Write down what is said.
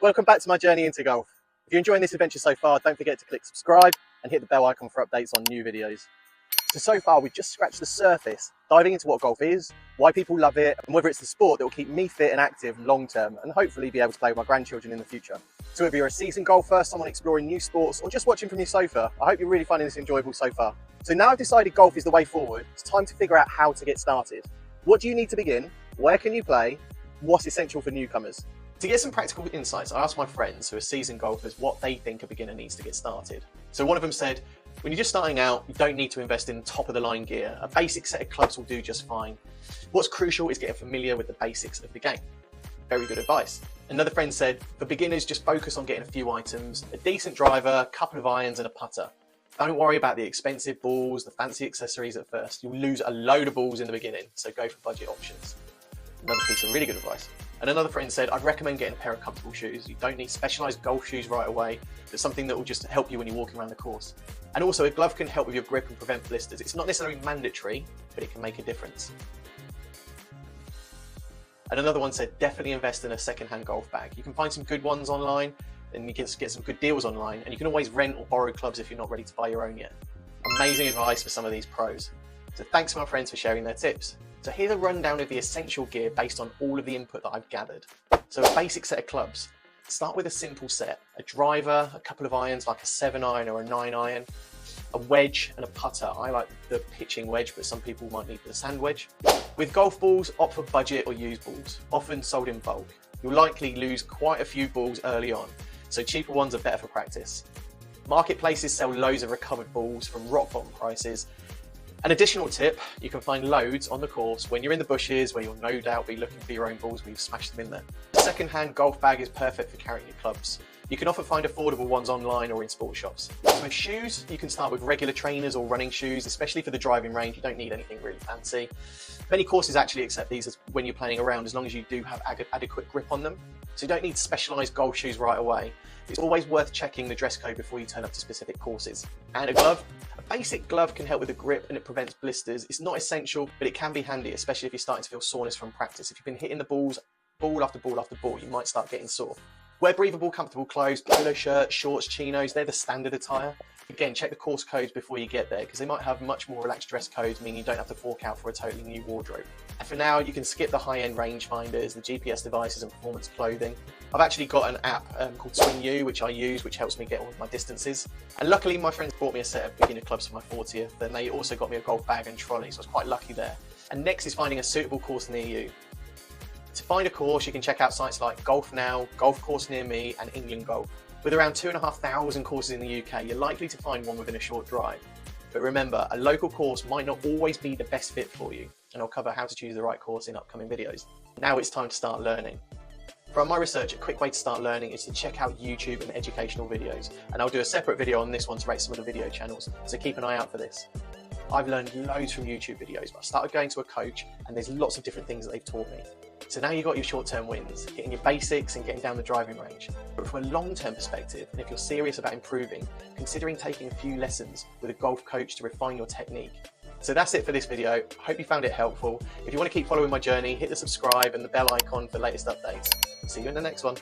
Welcome back to my journey into golf. If you're enjoying this adventure so far, don't forget to click subscribe and hit the bell icon for updates on new videos. So far we've just scratched the surface, diving into what golf is, why people love it, and whether it's the sport that will keep me fit and active long term and hopefully be able to play with my grandchildren in the future. So whether you're a seasoned golfer, someone exploring new sports, or just watching from your sofa, I hope you're really finding this enjoyable so far. So now I've decided golf is the way forward, it's time to figure out how to get started. What do you need to begin? Where can you play? What's essential for newcomers? To get some practical insights, I asked my friends who are seasoned golfers what they think a beginner needs to get started. So one of them said, when you're just starting out, you don't need to invest in top of the line gear. A basic set of clubs will do just fine. What's crucial is getting familiar with the basics of the game. Very good advice. Another friend said, for beginners, just focus on getting a few items, a decent driver, a couple of irons and a putter. Don't worry about the expensive balls, the fancy accessories at first. You'll lose a load of balls in the beginning, so go for budget options. Another piece of really good advice. And another friend said, I'd recommend getting a pair of comfortable shoes. You don't need specialised golf shoes right away. There's something that will just help you when you're walking around the course. And also a glove can help with your grip and prevent blisters. It's not necessarily mandatory, but it can make a difference. And another one said, definitely invest in a second-hand golf bag. You can find some good ones online and you can get some good deals online. And you can always rent or borrow clubs if you're not ready to buy your own yet. Amazing advice for some of these pros. So thanks to my friends for sharing their tips. So here's a rundown of the essential gear based on all of the input that I've gathered. So a basic set of clubs. Start with a simple set, a driver, a couple of irons like a 7-iron or a 9-iron, a wedge and a putter. I like the pitching wedge, but some people might need the sand wedge. With golf balls, opt for budget or used balls, often sold in bulk. You'll likely lose quite a few balls early on, so cheaper ones are better for practice. Marketplaces sell loads of recovered balls from rock bottom prices. An additional tip, you can find loads on the course when you're in the bushes where you'll no doubt be looking for your own balls when you've smashed them in there. A second-hand golf bag is perfect for carrying your clubs. You can often find affordable ones online or in sports shops. So with shoes, you can start with regular trainers or running shoes, especially for the driving range. You don't need anything really fancy. Many courses actually accept these when you're playing around, as long as you do have adequate grip on them. So you don't need specialised golf shoes right away. It's always worth checking the dress code before you turn up to specific courses. And a glove. A basic glove can help with the grip and it prevents blisters. It's not essential, but it can be handy, especially if you're starting to feel soreness from practice. If you've been hitting the balls, ball after ball after ball, you might start getting sore. Wear breathable, comfortable clothes, polo shirts, shorts, chinos, they're the standard attire. Again, check the course codes before you get there because they might have much more relaxed dress codes, meaning you don't have to fork out for a totally new wardrobe. And for now, you can skip the high-end rangefinders, the GPS devices and performance clothing. I've actually got an app called Swing U, which I use, which helps me get all of my distances. And luckily, my friends bought me a set of beginner clubs for my 40th, and they also got me a golf bag and trolley, so I was quite lucky there. And next is finding a suitable course near you. To find a course, you can check out sites like Golf Now, Golf Course Near Me, and England Golf. With around 2,500 courses in the UK, you're likely to find one within a short drive. But remember, a local course might not always be the best fit for you, and I'll cover how to choose the right course in upcoming videos. Now it's time to start learning. From my research, a quick way to start learning is to check out YouTube and educational videos, and I'll do a separate video on this one to rate some of the video channels, so keep an eye out for this. I've learned loads from YouTube videos, but I started going to a coach, and there's lots of different things that they've taught me. So now you've got your short-term wins, hitting your basics and getting down the driving range. But from a long-term perspective, and if you're serious about improving, considering taking a few lessons with a golf coach to refine your technique. So that's it for this video. I hope you found it helpful. If you want to keep following my journey, hit the subscribe and the bell icon for latest updates. See you in the next one.